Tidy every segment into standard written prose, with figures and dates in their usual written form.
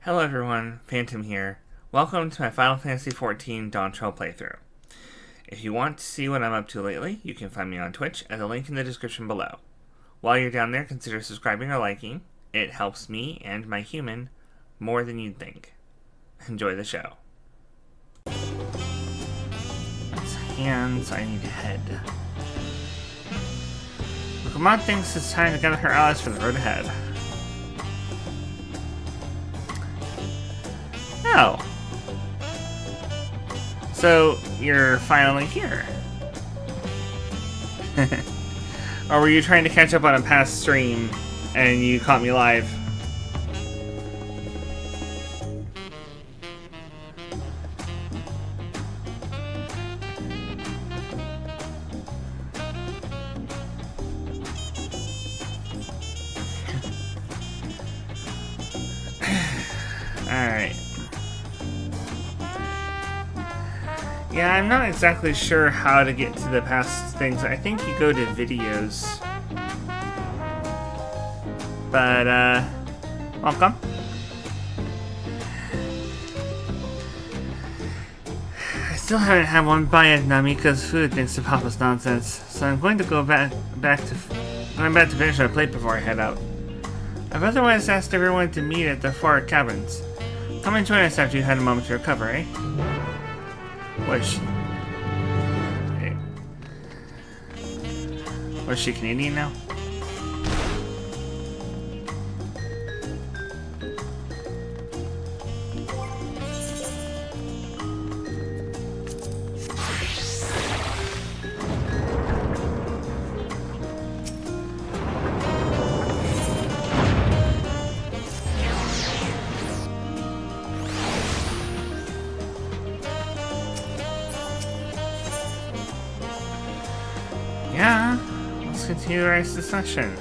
Hello everyone, Phantom here. Welcome to my Final Fantasy XIV Dawntrail playthrough. If you want to see what I'm up to lately, you can find me on Twitch at the link in the description below. While you're down there, consider subscribing or liking. It helps me and my human more than you'd think. Enjoy the show. It's hands, I need head. Lokomon thinks it's time to gather her allies for the road ahead. Oh. So, you're finally here. Or were you trying to catch up on a past stream and you caught me live? Alright. Yeah, I'm not exactly sure how to get to the past things. I think you go to videos. But, welcome. I still haven't had one bite of Namika's food thanks to Papa's nonsense, so I'm going to go back to finish my plate before I head out. I've otherwise asked everyone to meet at the four cabins. Come and join us after you had a moment to recover, eh? Was she Canadian now? Yeah, let's continue the rest of the session.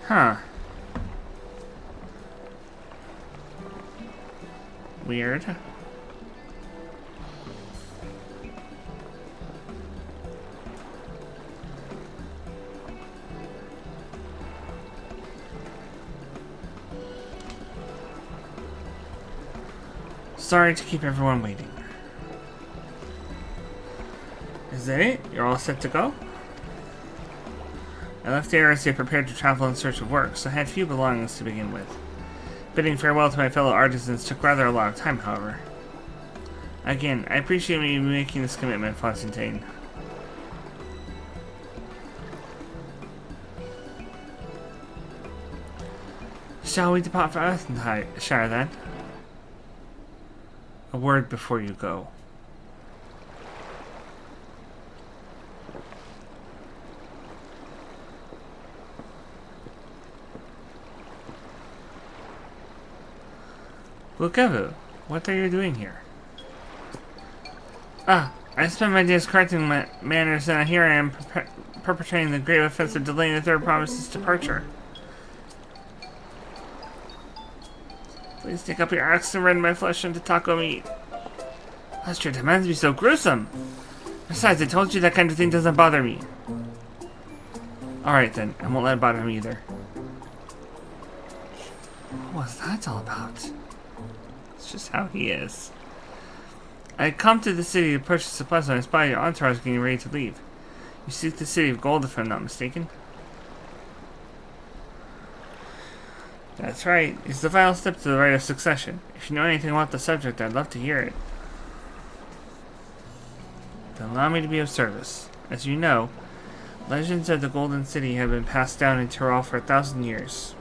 Huh. Weird. Sorry to keep everyone waiting. Is that it? You're all set to go? I left the area prepared to travel in search of work, so I had few belongings to begin with. Bidding farewell to my fellow artisans took rather a lot of time, however. Again, I appreciate you making this commitment, Fontaine. Shall we depart for Earthshire then? A word before you go. Lukevu, what are you doing here? I spend my days correcting my manners, and here I am perpetrating the grave offense of delaying the third promise's departure. Please take up your axe and rend my flesh into taco meat. Lest your demands be so gruesome. Besides, I told you that kind of thing doesn't bother me. Alright then, I won't let it bother me either. What was that all about? It's just how he is. I had come to the city to purchase supplies when I spotted your entourage getting ready to leave. You seek the city of gold if I'm not mistaken. That's right. It's the final step to the rite of succession. If you know anything about the subject, I'd love to hear it. Then allow me to be of service. As you know, legends of the Golden City have been passed down in Tyrol for 1,000 years.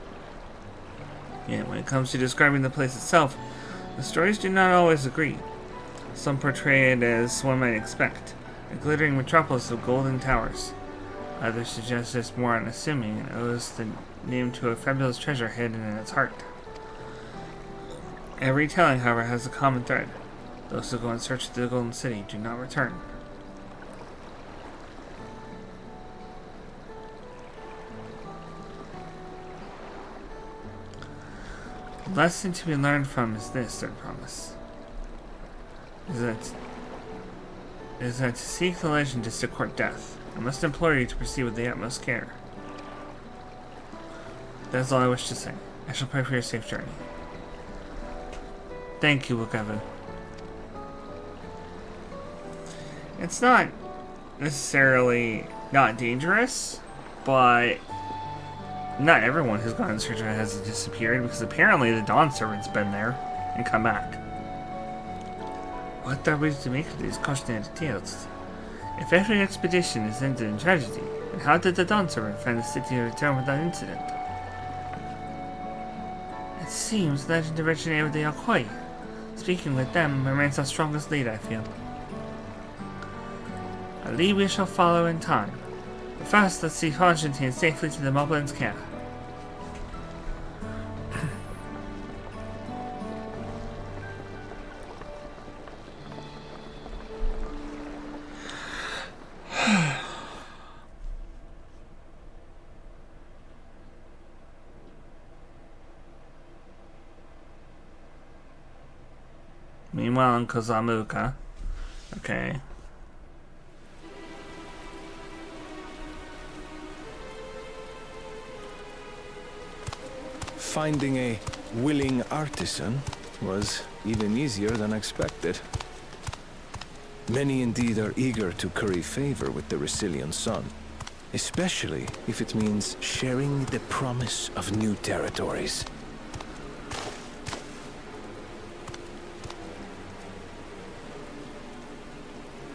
Yet when it comes to describing the place itself, the stories do not always agree. Some portray it as one might expect, a glittering metropolis of golden towers. Others suggest it's more unassuming and owes the name to a fabulous treasure hidden in its heart. Every telling, however, has a common thread. Those who go in search of the Golden City do not return. The lesson to be learned from is this, third promise. Is that to seek the legend is to court death. I must implore you to proceed with the utmost care. That is all I wish to say. I shall pray for your safe journey. Thank you, Wukavu. It's not necessarily not dangerous, but not everyone who's gone in search of it has disappeared, because apparently the Dawn Servant's been there and come back. What are we to make of these cautionary tales? If every expedition is ended in tragedy, then how did the Dawn Servant find the city to return without incident? It seems legend originated with the Yokoi. Speaking with them remains our strongest lead, I feel. A lead we shall follow in time. But first, let's see Constantine safely to the Moblin's care. Meanwhile, in Kozamuka. Okay. Finding a willing artisan was even easier than expected. Many indeed are eager to curry favor with the Resilian sun, especially if it means sharing the promise of new territories.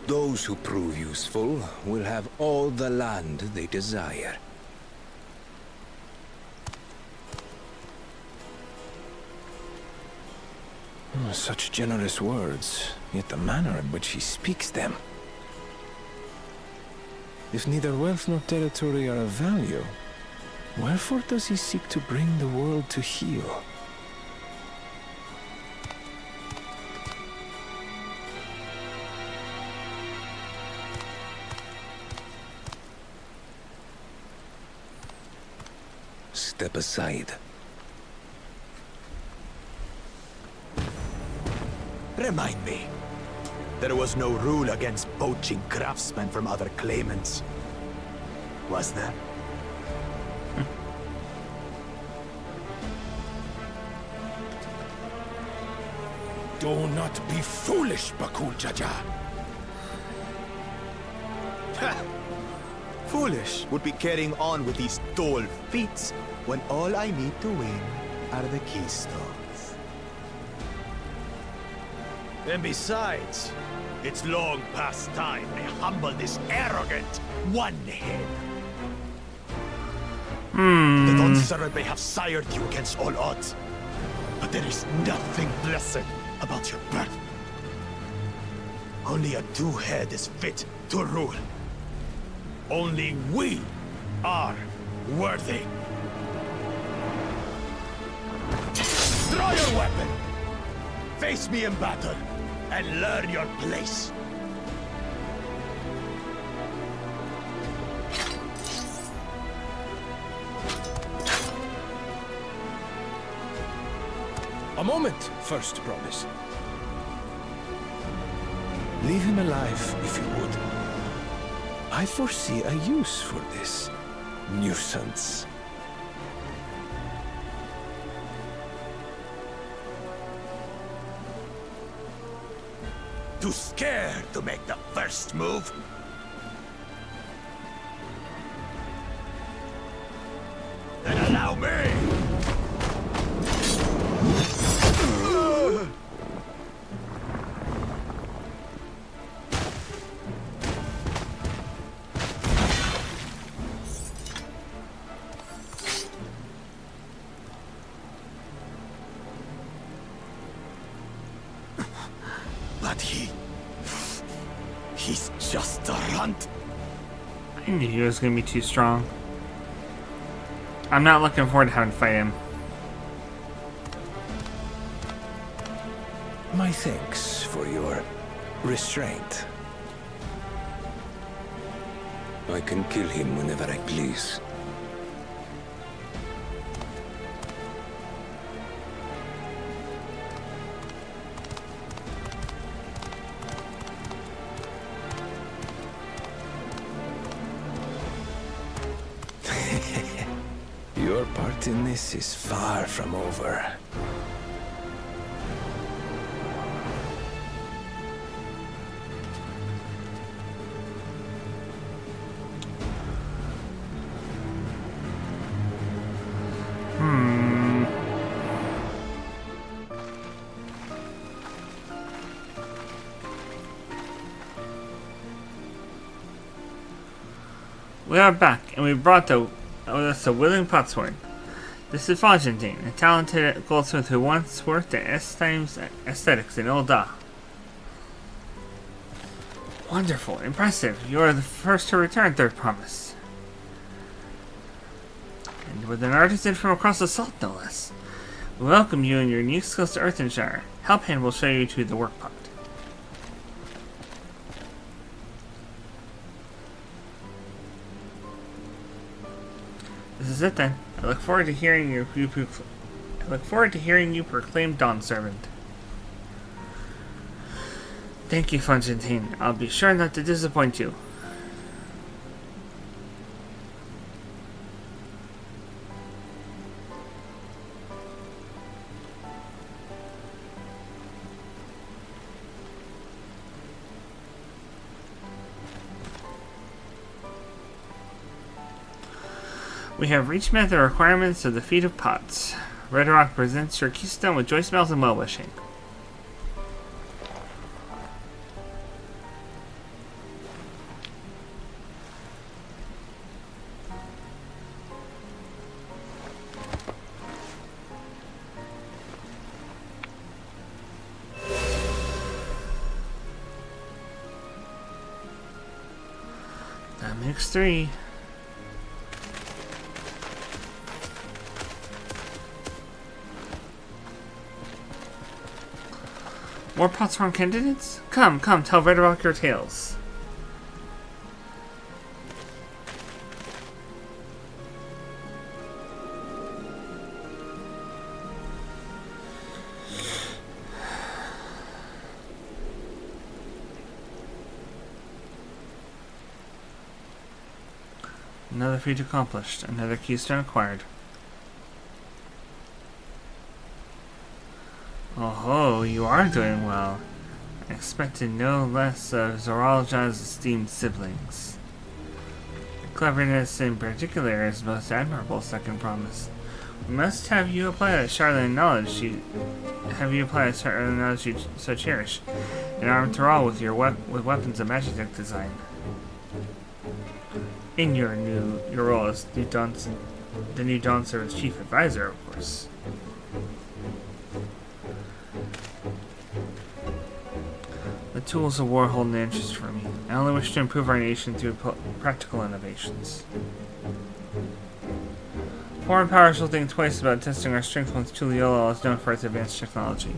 Those who prove useful will have all the land they desire. Such generous words, yet the manner in which he speaks them. If neither wealth nor territory are of value, wherefore does he seek to bring the world to heel? Step aside. Remind me. There was no rule against poaching craftsmen from other claimants. Was there? Do not be foolish, Bakul Jaja. Foolish would be carrying on with these dull feats when all I need to win are the keystones. And besides, it's long past time I humble this arrogant one-head. The Dawn Servant may have sired you against all odds, but there is nothing blessed about your birth. Only a two-head is fit to rule. Only we are worthy. Draw your weapon! Face me in battle, and learn your place. A moment, first promise. Leave him alive, if you would. I foresee a use for this nuisance. Too scared to make the first move? Then allow me! But he's just a runt. I knew he was going to be too strong. I'm not looking forward to having to fight him. My thanks for your restraint. I can kill him whenever I please. Emptiness is far from over. We are back, and we brought with us a willing potsworn. This is Fontaine, a talented goldsmith who once worked at S-Times Aesthetics in Ul'dah. Wonderful, impressive. You are the first to return, Third Promise. And with an artisan from across the salt, no less. We welcome you and your unique skills to Earthenshire. Helphand will show you to the work pot. This is it then. I look forward to hearing you proclaim Dawn Servant. Thank you, Fontaine. I'll be sure not to disappoint you. We have reached met the requirements of the Feat of Pots. Red Rock presents your keystone with joy smells and well-wishing. That makes 3. More potsworn candidates? Come, tell Red Rock your tales. Another feat accomplished, another keystone acquired. Oh, you are doing well. I expected no less of Zoralja's esteemed siblings. Your cleverness in particular is most admirable, Second Promise. We must have you apply that Charlatan knowledge you so cherish, and arm Tyrell with your with weapons of magic design. In your role as the new Dawn Servant's chief advisor, of course. The tools of war hold an interest for me. I only wish to improve our nation through practical innovations. Foreign powers will think twice about testing our strength once Tuliyollal is known for its advanced technology.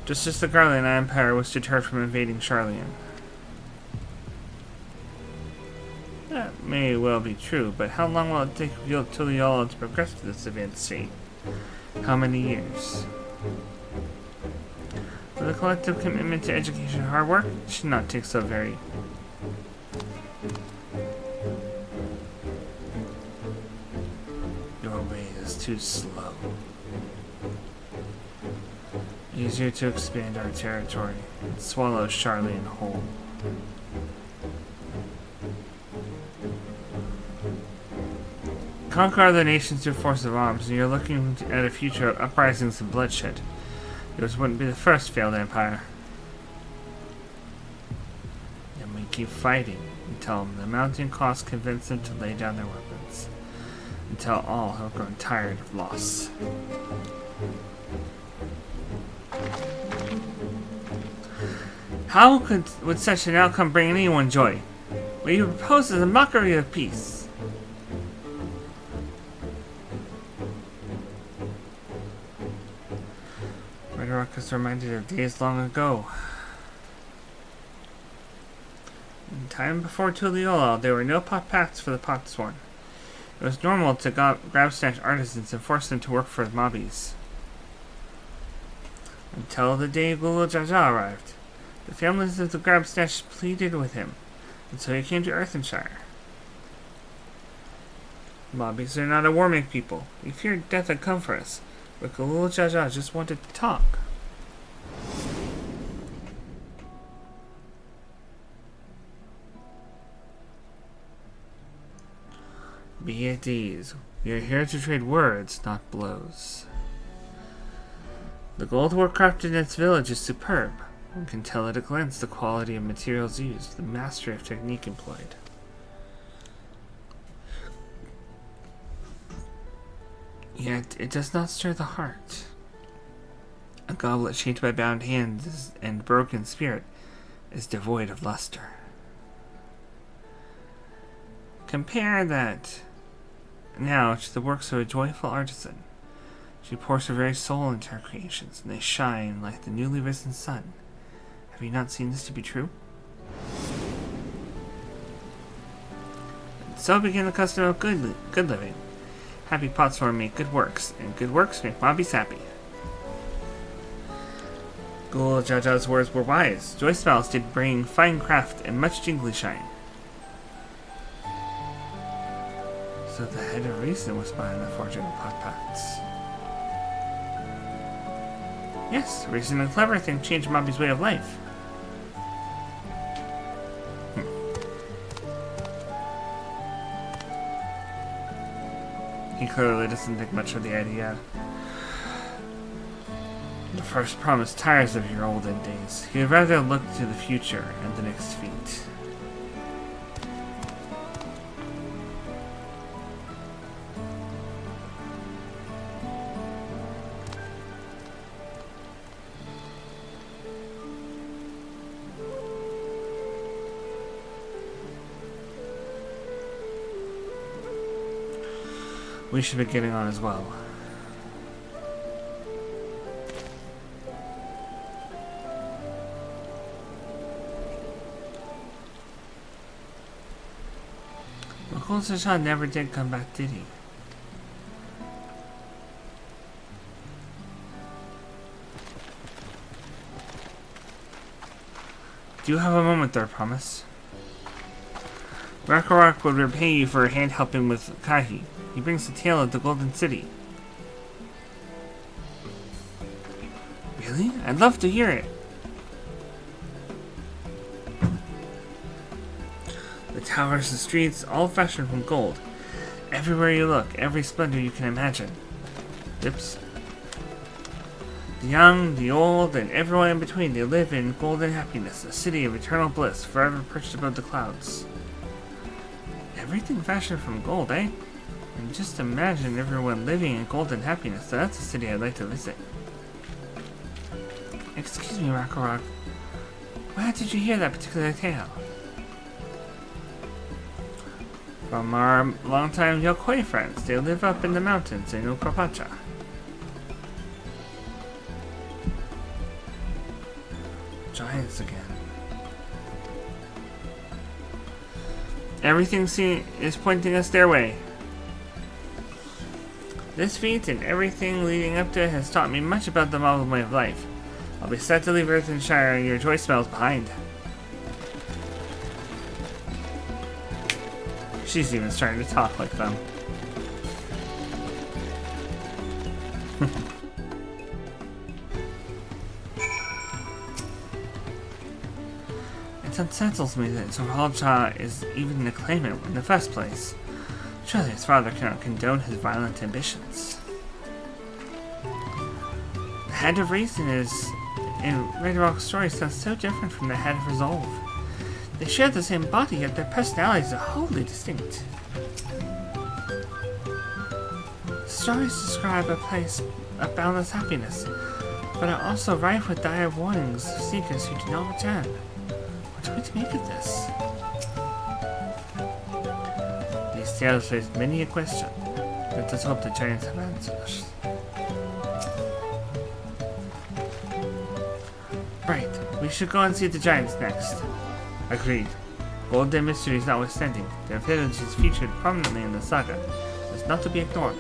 Just as the Garlean Empire was deterred from invading Charlean. That may well be true, but how long will it take Tuliyollal to progress to this advanced state? How many years? With a collective commitment to education and hard work, it should not take so very. Your way is too slow. Easier to expand our territory and swallow Charlean whole. Conquer other nations through force of arms, and you're looking at a future of uprisings and bloodshed. Yours wouldn't be the first failed empire. And we keep fighting until the mounting costs convince them to lay down their weapons. Until all have grown tired of loss. How would such an outcome bring anyone joy? What you propose is a mockery of peace. Red Rock is reminded of days long ago. In time before Tuliyollal, there were no paths for the potsworn. It was normal to grab snatch artisans and force them to work for the mobbies. Until the day Gulu Jaja arrived. The families of the grab snatch pleaded with him, and so he came to Earthenshire. Mobbies are not a warming people. We feared death had come for us, but Galul Jaja just wanted to talk. Be at ease. We are here to trade words, not blows. The gold work crafted in its village is superb. One can tell at a glance the quality of materials used, the mastery of technique employed. Yet it does not stir the heart. A goblet shaped by bound hands and broken spirit is devoid of luster. Compare that now to the works of a joyful artisan. She pours her very soul into her creations, and they shine like the newly risen sun. Have you not seen this to be true? And so began the custom of good living. Happy potsworm make good works, and good works make mobbies happy. Ghoul Jaja's words were wise. Joy smells did bring fine craft and much jingly shine. So the head of reason was behind the forging of pot pots. Yes, reason and clever thing changed Mobby's way of life. He clearly doesn't think much of the idea. The first promise tires of your olden days. He would rather look to the future and the next feat. We should be getting on as well. Sasha never did come back, did he? Do you have a moment there, Promise? Rakarok would repay you for a hand helping with Kahi. He brings the tale of the Golden City. Really? I'd love to hear it. The towers, the streets, all fashioned from gold. Everywhere you look, every splendor you can imagine. Dips. The young, the old, and everyone in between, they live in golden happiness, a city of eternal bliss, forever perched above the clouds. Everything fashioned from gold, eh? And just imagine everyone living in golden happiness. That's a city I'd like to visit. Excuse me, Rakarok. Where did you hear that particular tale? From our longtime Yokoi friends. They live up in the mountains in Ukrapacha. Giants again. Everything is pointing us their way. This feat and everything leading up to it has taught me much about the Moblin way of life. I'll be sad to leave Earth and Shire and your joy smells behind. She's even starting to talk like them. It unsettles me that Zoralja is even a claimant in the first place. Surely his father cannot condone his violent ambitions. The Head of Reason in Red Rock's story sounds so different from the Head of Resolve. They share the same body, yet their personalities are wholly distinct. Stories describe a place of boundless happiness, but are also rife with dire warnings of seekers who do not return. What are we to make of this? These tales raise many a question. Let us hope the giants have answers. Right, we should go and see the giants next. Agreed. Golden mysteries notwithstanding, their village is featured prominently in the saga, so it's not to be ignored.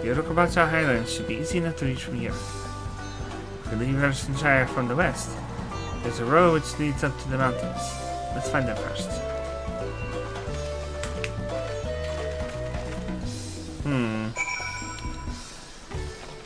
The Urukabacha Highlands should be easy enough to reach from here. If we leave Erskine from the west, there's a road which leads up to the mountains. Let's find that first.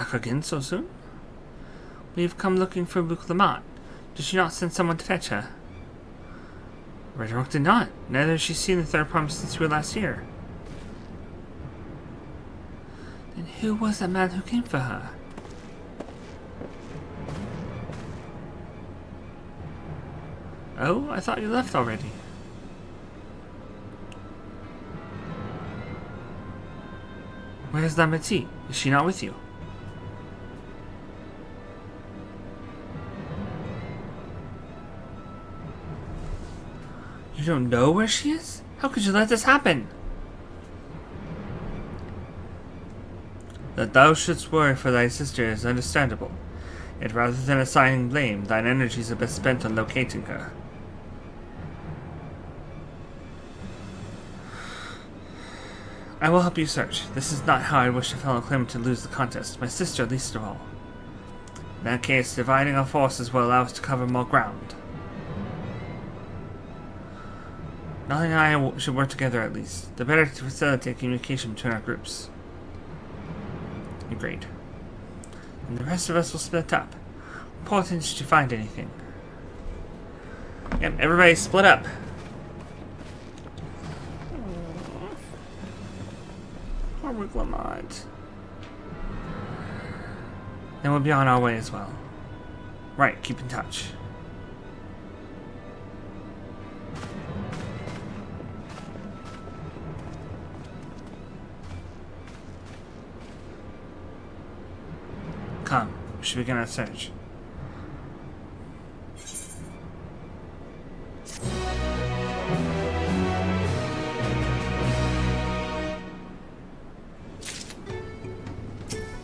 Back again so soon? We've come looking for Buklamat. Did she not send someone to fetch her? Red Rock did not. Neither has she seen the third promise since we were last here. Then who was that man who came for her? Oh, I thought you left already. Where's Lameti? Is she not with you? You don't know where she is? How could you let this happen? That thou shouldst worry for thy sister is understandable. Yet rather than assigning blame, thine energies are best spent on locating her. I will help you search. This is not how I wish a fellow claimant to lose the contest, my sister least of all. In that case, dividing our forces will allow us to cover more ground. Nolly and I should work together at least, the better to facilitate communication between our groups. Agreed. And the rest of us will split up. Important to find anything. Yep, everybody split up. Poor Lamont. Then we'll be on our way as well. Right, keep in touch. Come, we should begin our search.